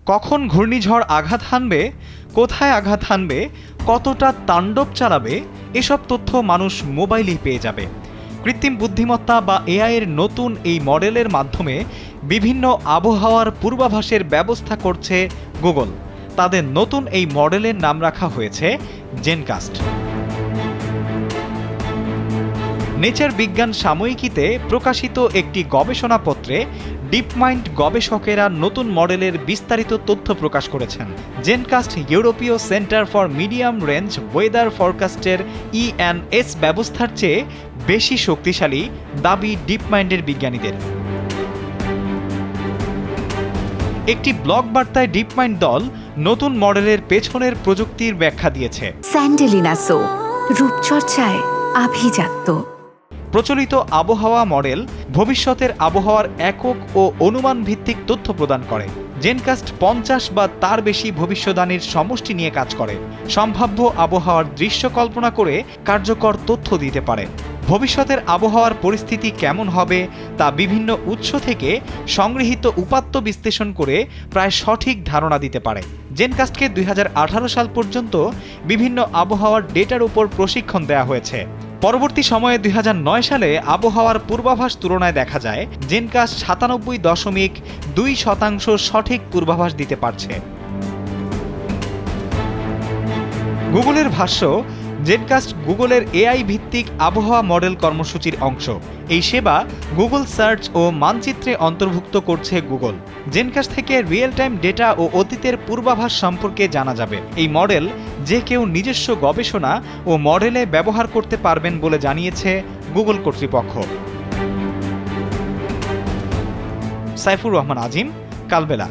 কখন ঘূর্ণিঝড় আঘাত হানবে, কোথায় আঘাত হানবে, কতটা তাণ্ডব চালাবে, এসব তথ্য মানুষ মোবাইলেই পেয়ে যাবে। কৃত্রিম বুদ্ধিমত্তা বা এআই এর নতুন এই মডেলের মাধ্যমে বিভিন্ন আবহাওয়ার পূর্বাভাসের ব্যবস্থা করছে গুগল। তাদের নতুন এই মডেলের নাম রাখা হয়েছে জেনকাস্ট। নেচার বিজ্ঞান সাময়িকীতে প্রকাশিত একটি গবেষণাপত্রে ডিপমাইন্ড গবেষকেরা নতুন মডেলের বিস্তারিত তথ্য প্রকাশ করেছেন। জেনকাস্ট ইউরোপীয় centre for medium range weather ফরকাস্টের ইএনএস ব্যবস্থার চেয়ে বেশি শক্তিশালী, দাবি ডিপমাইন্ডের বিজ্ঞানীদের। একটি ব্লগ বার্তায় ডিপমাইন্ড দল নতুন মডেলের পেছনের প্রযুক্তির ব্যাখ্যা দিয়েছে। স্যান্ডেলিনা সো, রূপচর্চায় আভিজাত্য। প্রচলিত আবহাওয়া মডেল ভবিষ্যতের আবহাওয়ার একক ও অনুমান ভিত্তিক তথ্য প্রদান করে। জেনকাস্ট 50 বা তার বেশি ভবিষ্যদ্বাণীর সমষ্টি নিয়ে কাজ করে। সম্ভাব্য আবহাওয়ার দৃশ্য কল্পনা করে কার্যকর তথ্য দিতে পারে। ভবিষ্যতের আবহাওয়ার পরিস্থিতি কেমন হবে তা বিভিন্ন উৎস থেকে সংগৃহীত উপাত্ত বিশ্লেষণ করে প্রায় সঠিক ধারণা দিতে পারে। জেনকাস্টকে 2018 সাল পর্যন্ত বিভিন্ন আবহাওয়ার ডেটার উপর প্রশিক্ষণ দেওয়া হয়েছে। পরবর্তী সময়ে 2009 সালে আবহাওয়ার পূর্বাভাস তুলনায় দেখা যায় জেনকাস্ট 97.2% সঠিক পূর্বাভাস দিতে পারছে। গুগলের ভাষ্য, জেনকাস্ট গুগলের এআই ভিত্তিক আবহাওয়া মডেল কর্মসূচির অংশ। এই সেবা গুগল সার্চ ও মানচিত্রে অন্তর্ভুক্ত করছে গুগল। জেনকাস্ট থেকে রিয়েল টাইম ডেটা ও অতীতের পূর্বাভাস সম্পর্কে জানা যাবে। এই মডেল যে কেউ নিজস্ব গবেষণা ও মডেলে ব্যবহার করতে পারবেন বলে জানিয়েছে গুগল কর্তৃপক্ষ। সাইফুর রহমান আজিম, কালবেলা।